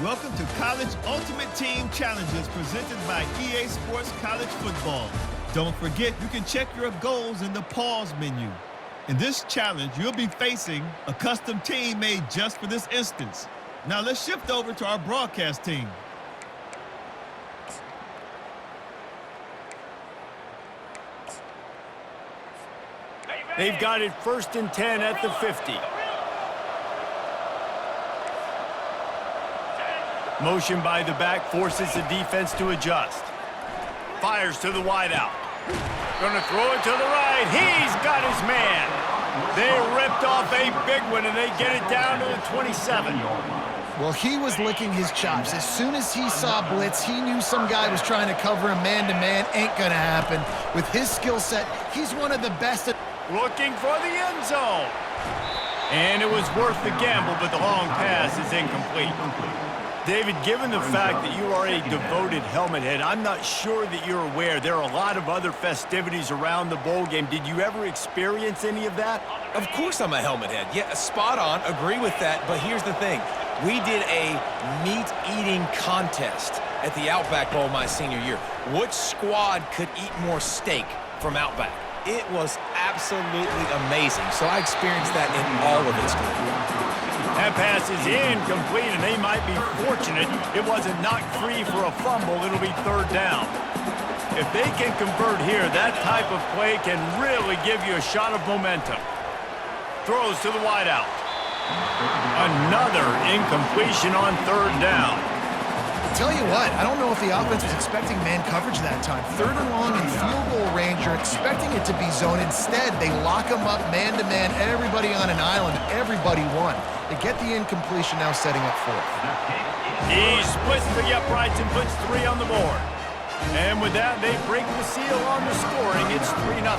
Welcome to College Ultimate Team Challenges presented by EA Sports College Football. Don't forget, you can check your goals in the pause menu. In this challenge, you'll be facing a custom team made just for this instance. Now let's shift over to our broadcast team. They've got it 1st and 10 at the 50. Motion by the back forces the defense to adjust. Fires to the wideout. Gonna throw it to the right. He's got his man. They ripped off a big one, and they get it down to the 27. Well, he was licking his chops. As soon as he saw blitz, he knew some guy was trying to cover him man-to-man. Ain't gonna happen. With his skill set, he's one of the best. Looking for the end zone. And it was worth the gamble, but the long pass is incomplete. David, given the fact that you are a devoted helmet head, I'm not sure that you're aware there are a lot of other festivities around the bowl game. Did you ever experience any of that? Of course I'm a helmet head. Yeah, spot on. Agree with that. But here's the thing. We did a meat-eating contest at the Outback Bowl my senior year. Which squad could eat more steak from Outback? It was absolutely amazing. So I experienced that in all of its glory. That pass is incomplete, and they might be fortunate it wasn't knocked free for a fumble. It'll be 3rd down. If they can convert here, that type of play can really give you a shot of momentum. Throws to the wideout. Another incompletion on 3rd down. Tell you what, I don't know if the offense was expecting man coverage that time. 3rd and long and field goal range, you're expecting it to be zone. Instead, they lock them up man-to-man, everybody on an island, everybody won. They get the incompletion, now setting up 4th. He splits the uprights and puts 3 on the board. And with that, they break the seal on the scoring. It's 3-0.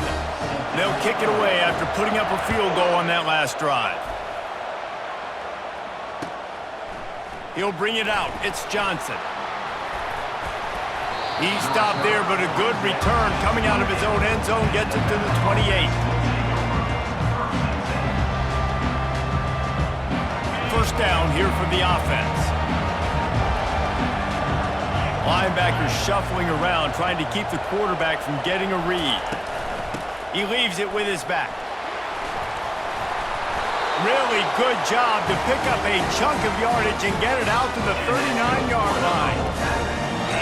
They'll kick it away after putting up a field goal on that last drive. He'll bring it out. It's Johnson. He stopped there, but a good return coming out of his own end zone gets it to the 28. 1st down here for the offense. Linebacker shuffling around, trying to keep the quarterback from getting a read. He leaves it with his back. Really good job to pick up a chunk of yardage and get it out to the 39-yard line.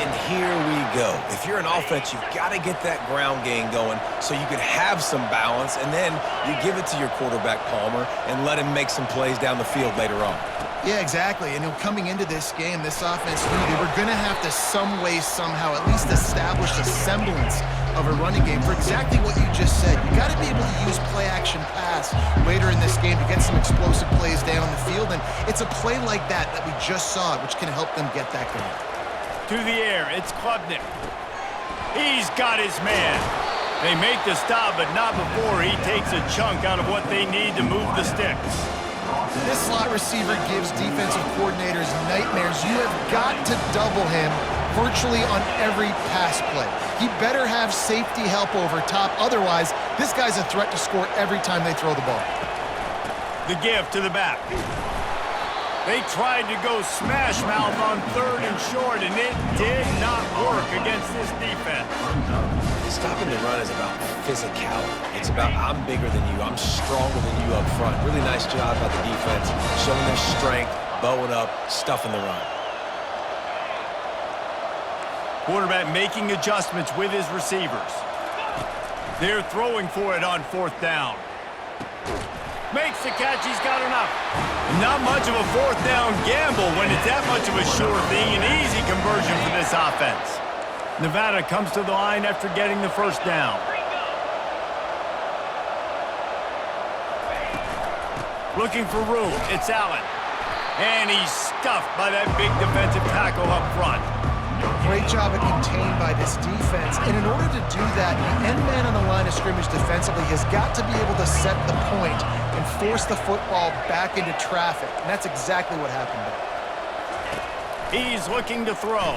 And here we go. If you're an offense, you've got to get that ground game going so you can have some balance, and then you give it to your quarterback, Palmer, and let him make some plays down the field later on. Yeah, exactly. And coming into this game, this offense knew they were going to have to some way, somehow, at least establish a semblance of a running game for exactly what you just said. You got to be able to use play-action pass later in this game to get some explosive plays down the field, and it's a play like that we just saw, which can help them get that going. To the air, it's Klubnik. He's got his man. They make the stop, but not before he takes a chunk out of what they need to move the sticks. This slot receiver gives defensive coordinators nightmares. You have got to double him virtually on every pass play. He better have safety help over top. Otherwise, this guy's a threat to score every time they throw the ball. The give to the back. They tried to go smash mouth on 3rd and short, and it did not work against this defense. Stopping the run is about physicality. It's about I'm bigger than you, I'm stronger than you up front. Really nice job by the defense, showing their strength, bowing up, stuffing the run. Quarterback making adjustments with his receivers. They're throwing for it on 4th down. Makes the catch, he's got enough. Not much of a 4th down gamble when it's that much of a sure thing. An easy conversion for this offense. Nevada comes to the line after getting the 1st down. Looking for room, it's Allen. And he's stuffed by that big defensive tackle up front. Great job of contained by this defense. And in order to do that, the end man on the line of scrimmage defensively has got to be able to set the point and force the football back into traffic. And that's exactly what happened there. He's looking to throw.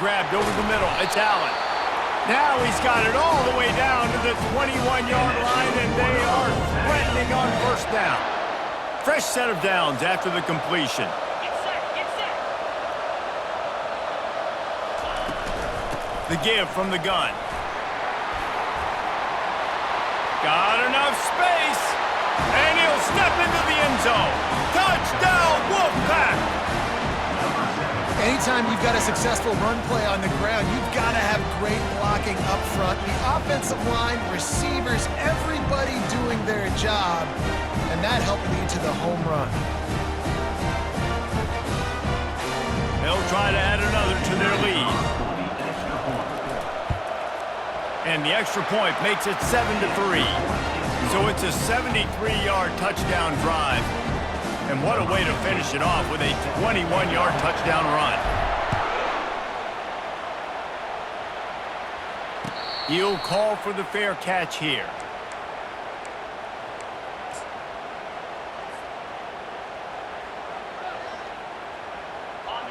Grabbed over the middle. It's Allen. Now he's got it all the way down to the 21-yard line, and they are threatening on 1st down. Fresh set of downs after the completion. The give from the gun. Got enough space. And he'll step into the end zone. Touchdown, Wolfpack! Anytime you've got a successful run play on the ground, you've got to have great blocking up front. The offensive line, receivers, everybody doing their job. And that helped lead to the home run. They'll try to add another to their lead. And the extra point makes it 7-3. So it's a 73-yard touchdown drive. And what a way to finish it off with a 21-yard touchdown run. He'll call for the fair catch here.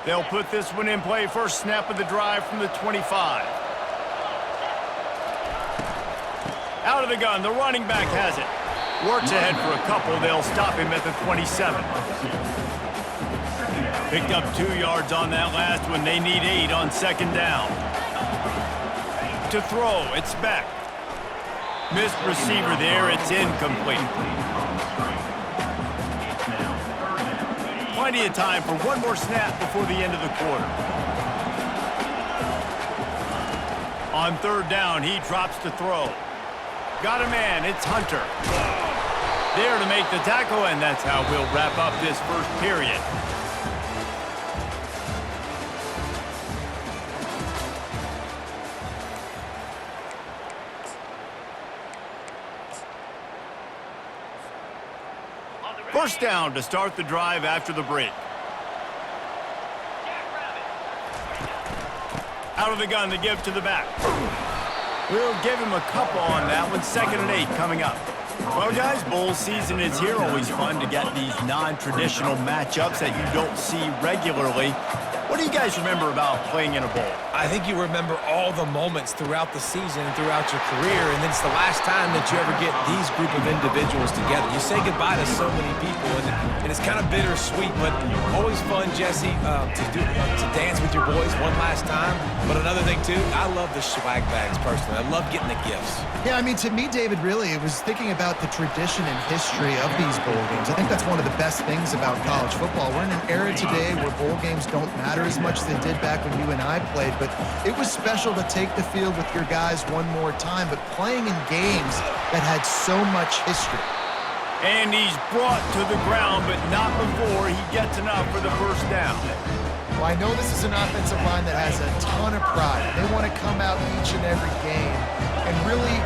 They'll put this one in play. First snap of the drive from the 25. Out of the gun, the running back has it. Works ahead for a couple. They'll stop him at the 27. Picked up 2 yards on that last one. They need 8 on second down. To throw, it's back. Missed receiver there. It's incomplete. Plenty of time for one more snap before the end of the quarter. On third down, he drops to throw. Got a man, it's Hunter. There to make the tackle, and that's how we'll wrap up this first period. First down to start the drive after the break. Out of the gun, the give to the back. We'll give him a couple on that one. 2nd and 8 coming up. Well, guys, bowl season is here. Always fun to get these non-traditional matchups that you don't see regularly. What do you guys remember about playing in a bowl? I think you remember all the moments throughout the season and throughout your career, and then it's the last time that you ever get these group of individuals together. You say goodbye to so many people, and it's kind of bittersweet, but always fun, Jesse, to dance with your boys one last time. But another thing, too, I love the swag bags, personally. I love getting the gifts. Yeah, I mean, to me, David, really, it was thinking about the tradition and history of these bowl games. I think that's one of the best things about college football. We're in an era today where bowl games don't matter as much as they did back when you and I played, but it was special to take the field with your guys one more time, but playing in games that had so much history. And he's brought to the ground, but not before he gets enough for the first down. Well, I know this is an offensive line that has a ton of pride. They want to come out each and every game and really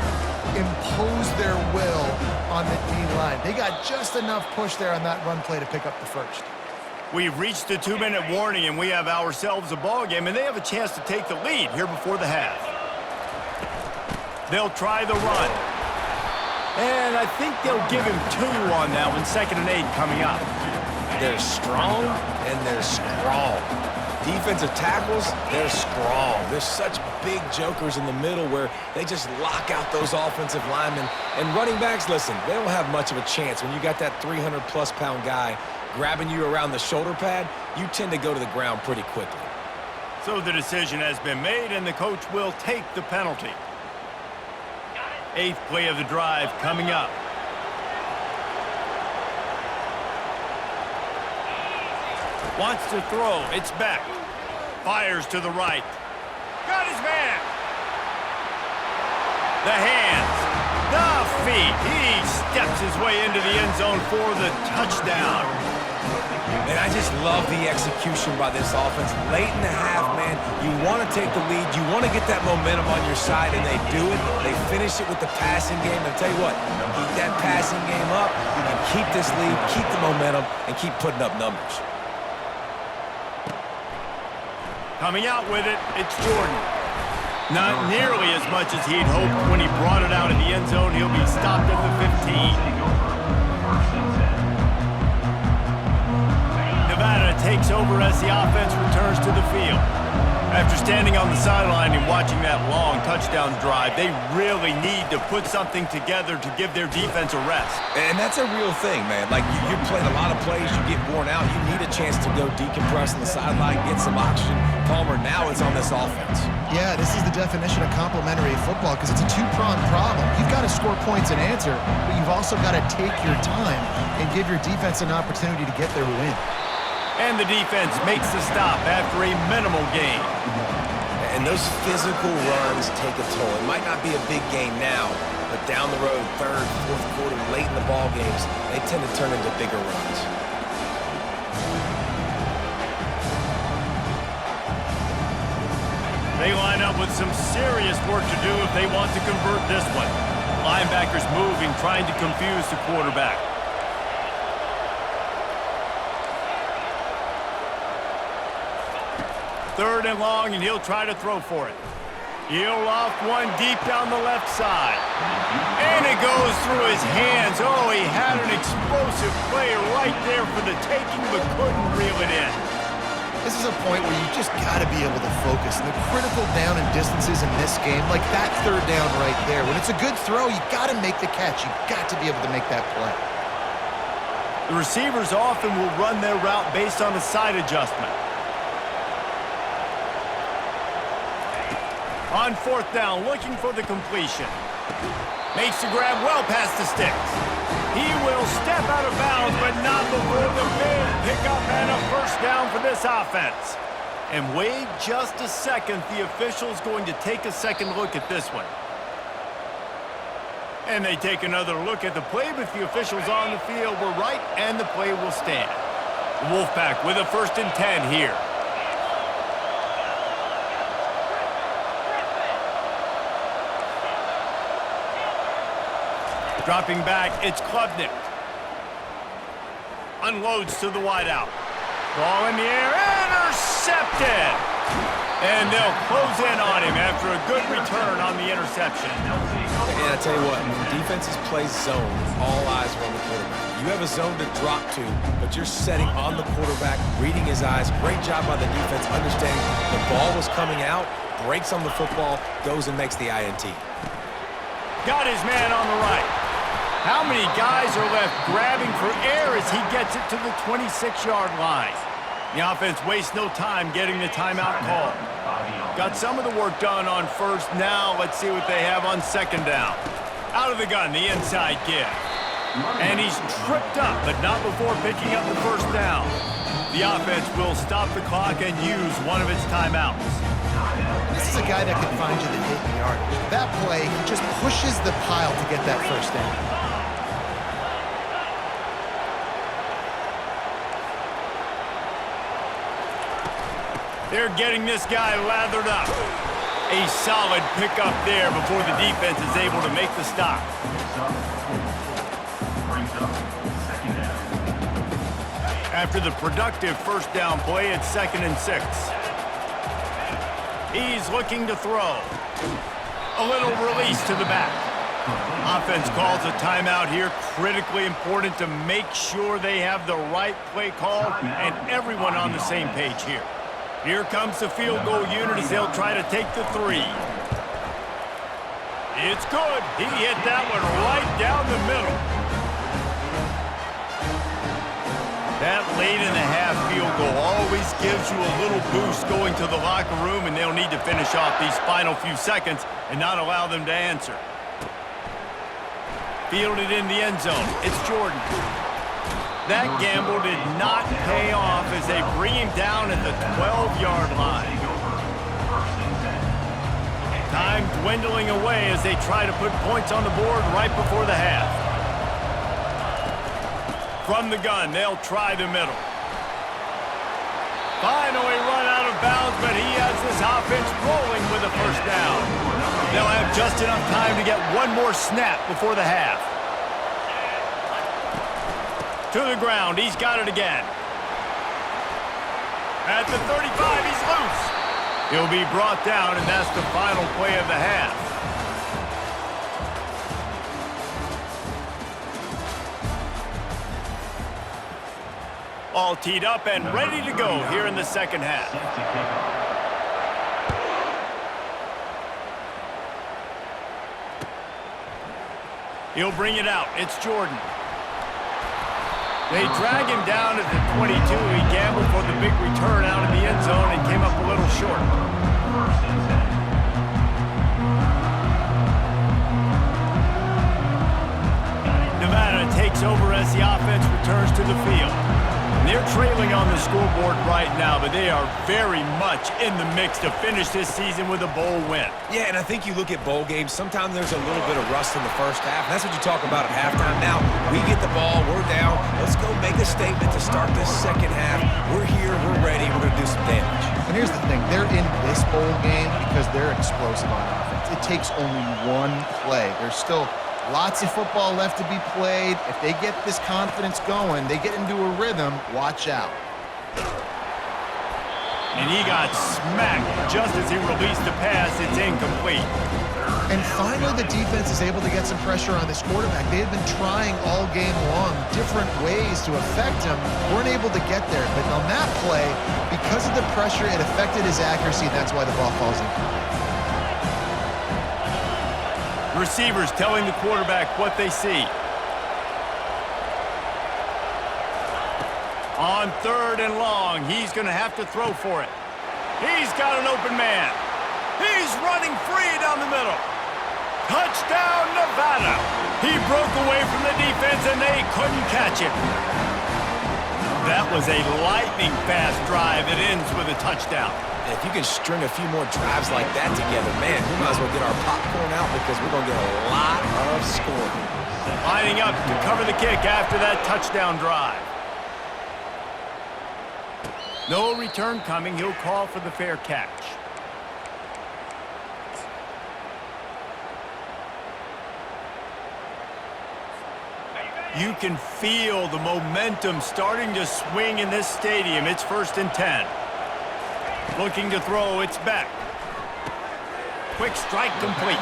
impose their will on the D-line. They got just enough push there on that run play to pick up the first. We've reached the 2-minute warning, and we have ourselves a ball game, and they have a chance to take the lead here before the half. They'll try the run. And I think they'll give him 2 on that one. 2nd and 8 coming up. They're strong, and they're strong. Defensive tackles, they're strong. There's such big jokers in the middle where they just lock out those offensive linemen. And running backs, listen, they don't have much of a chance. When you got that 300-plus pound guy grabbing you around the shoulder pad, you tend to go to the ground pretty quickly. So the decision has been made, and the coach will take the penalty. 8th play of the drive coming up. Wants to throw. It's back. Fires to the right. Got his man. The hands. The feet. He steps his way into the end zone for the touchdown. And I just love the execution by this offense. Late in the half, man, you want to take the lead. You want to get that momentum on your side, and they do it. They finish it with the passing game. And I'll tell you what, keep that passing game up. You can keep this lead, keep the momentum, and keep putting up numbers. Coming out with it, it's Jordan. Not nearly as much as he'd hoped when he brought it out of the end zone. He'll be stopped at the 15. Nevada takes over as the offense returns to the field. After standing on the sideline and watching that long touchdown drive, they really need to put something together to give their defense a rest. And that's a real thing, man. Like, you played a lot of plays, you get worn out, you need a chance to go decompress on the sideline, get some oxygen. Palmer, now it's on this offense. Yeah, this is the definition of complementary football because it's a two-pronged problem. You've got to score points and answer, but you've also got to take your time and give your defense an opportunity to get their win. And the defense makes the stop after a minimal gain. And those physical runs take a toll. It might not be a big game now, but down the road, third, fourth quarter, late in the ball games, they tend to turn into bigger runs. They line up with some serious work to do if they want to convert this one. Linebackers moving, trying to confuse the quarterback. Third and long, and he'll try to throw for it. He'll loft one deep down the left side. And it goes through his hands. Oh, he had an explosive play right there for the taking, but couldn't reel it in. This is a point where you just got to be able to focus. And the critical down and distances in this game, like that third down right there, when it's a good throw, you got to make the catch. You got to be able to make that play. The receivers often will run their route based on a side adjustment. On fourth down, looking for the completion. Makes the grab well past the sticks. He will step out of bounds, but not before the big pickup and a first down for this offense. And wait just a second. The official's going to take a second look at this one. And they take another look at the play, but the officials on the field were right, and the play will stand. The Wolfpack with a 1st and 10 here. Dropping back, it's Klubnik. Unloads to the wideout. Ball in the air, intercepted! And they'll close in on him after a good return on the interception. And I tell you what, when defenses play zone, all eyes are on the quarterback. You have a zone to drop to, but you're setting on the quarterback, reading his eyes. Great job by the defense, understanding the ball was coming out, breaks on the football, goes and makes the INT. Got his man on the right. How many guys are left grabbing for air as he gets it to the 26-yard line? The offense wastes no time getting the timeout call. Got some of the work done on first. Now let's see what they have on second down. Out of the gun, the inside give. And he's tripped up, but not before picking up the first down. The offense will stop the clock and use one of its timeouts. This is a guy that can find you the hit yardage. That play, he just pushes the pile to get that first down. They're getting this guy lathered up. A solid pickup there before the defense is able to make the stop. After the productive first down play, it's 2nd and 6. He's looking to throw. A little release to the back. Offense calls a timeout here. Critically important to make sure they have the right play call and everyone on the same page here. Here comes the field goal unit as they'll try to take the 3. It's good. He hit that one right down the middle. That late in the half field goal always gives you a little boost going to the locker room, and they'll need to finish off these final few seconds and not allow them to answer. Fielded in the end zone. It's Jordan. That gamble did not pay off as they bring him down at the 12-yard line. Time dwindling away as they try to put points on the board right before the half. From the gun, they'll try the middle. Finally run out of bounds, but he has this offense rolling with a first down. They'll have just enough time to get one more snap before the half. To the ground, he's got it again. At the 35, he's loose. He'll be brought down, and that's the final play of the half. All teed up and ready to go here in the second half. He'll bring it out. It's Jordan. They drag him down at the 22. He gambled for the big return out of the end zone and came up a little short. Nevada takes over as the offense returns to the field. And they're trailing on the scoreboard right now, but they are very much in the mix to finish this season with a bowl win. Yeah, and I think you look at bowl games, sometimes there's a little bit of rust in the first half, and that's what you talk about at halftime. Now, we get the ball, we're down, let's go make a statement to start this second half. We're here, we're ready, we're going to do some damage. And here's the thing, they're in this bowl game because they're explosive on offense. It takes only one play. There's still lots of football left to be played. If they get this confidence going, they get into a rhythm, watch out. And he got smacked just as he released the pass. It's incomplete. And finally, the defense is able to get some pressure on this quarterback. They had been trying all game long different ways to affect him. Weren't able to get there. But on that play, because of the pressure, it affected his accuracy, and that's why the ball falls incomplete. Receivers telling the quarterback what they see. On 3rd and long, he's going to have to throw for it. He's got an open man. He's running free down the middle. Touchdown, Nevada. He broke away from the defense, and they couldn't catch him. That was a lightning-fast drive that ends with a touchdown. If you can string a few more drives like that together, man, we might as well get our popcorn out because we're going to get a lot of scoring. Lining up to cover the kick after that touchdown drive. No return coming. He'll call for the fair catch. You can feel the momentum starting to swing in this stadium. It's 1st and 10. Looking to throw, it's back. Quick strike complete.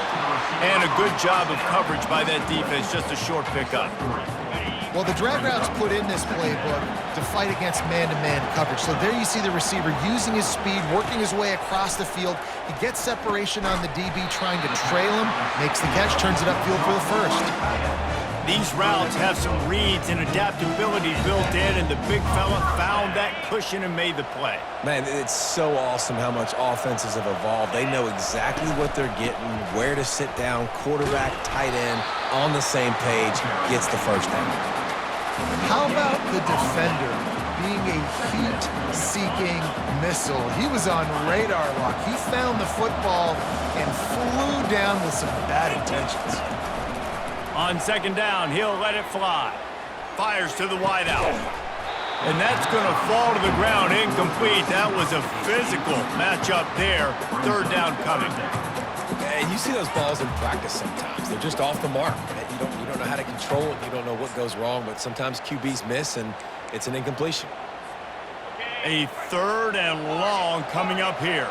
And a good job of coverage by that defense, just a short pickup. Well, the drag route's put in this playbook to fight against man-to-man coverage. So there you see the receiver using his speed, working his way across the field. He gets separation on the DB, trying to trail him, makes the catch, turns it upfield for the first. These routes have some reads and adaptability built in, and the big fella found that cushion and made the play. Man, it's so awesome how much offenses have evolved. They know exactly what they're getting, where to sit down, quarterback, tight end, on the same page, gets the first down. How about the defender being a heat-seeking missile? He was on radar lock. He found the football and flew down with some bad intentions. On 2nd down, he'll let it fly. Fires to the wideout. And that's going to fall to the ground incomplete. That was a physical matchup there. 3rd down coming. And you see those balls in practice sometimes. They're just off the mark. You don't know how to control it. You don't know what goes wrong, but sometimes QBs miss, and it's an incompletion. A 3rd and long coming up here.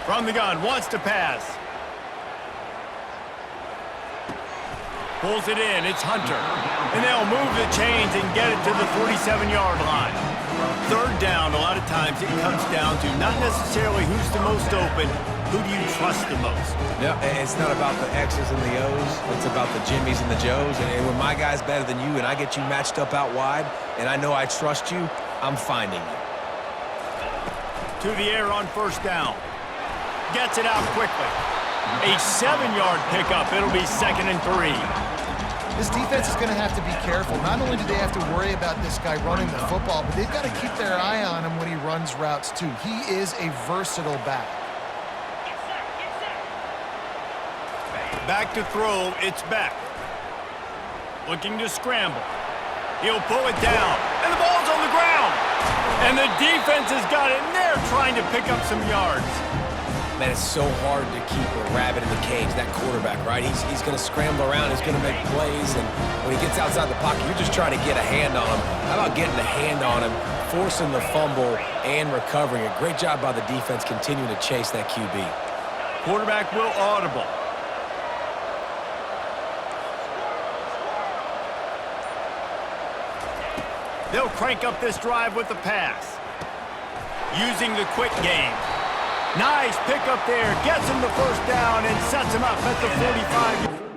From the gun, wants to pass. Pulls it in, it's Hunter. And they'll move the chains and get it to the 47-yard line. 3rd down, a lot of times it comes down to not necessarily who's the most open, who do you trust the most? Yeah, it's not about the X's and the O's. It's about the Jimmies and the Joes. And when my guy's better than you and I get you matched up out wide and I know I trust you, I'm finding you. To the air on 1st down. Gets it out quickly. A 7-yard pickup. It'll be 2nd and 3. This defense is going to have to be careful. Not only do they have to worry about this guy running the football, but they've got to keep their eye on him when he runs routes too. He is a versatile back. Back to throw, it's back. Looking to scramble. He'll pull it down, and the ball's on the ground. And the defense has got it, and they're trying to pick up some yards. Man, it's so hard to keep a rabbit in the cage, that quarterback, right? He's going to scramble around, he's going to make plays, and when he gets outside the pocket, you're just trying to get a hand on him. How about getting a hand on him, forcing the fumble, and recovering? A great job by the defense continuing to chase that QB. Quarterback will audible. They'll crank up this drive with the pass. Using the quick game. Nice pickup there. Gets him the first down and sets him up at the 45.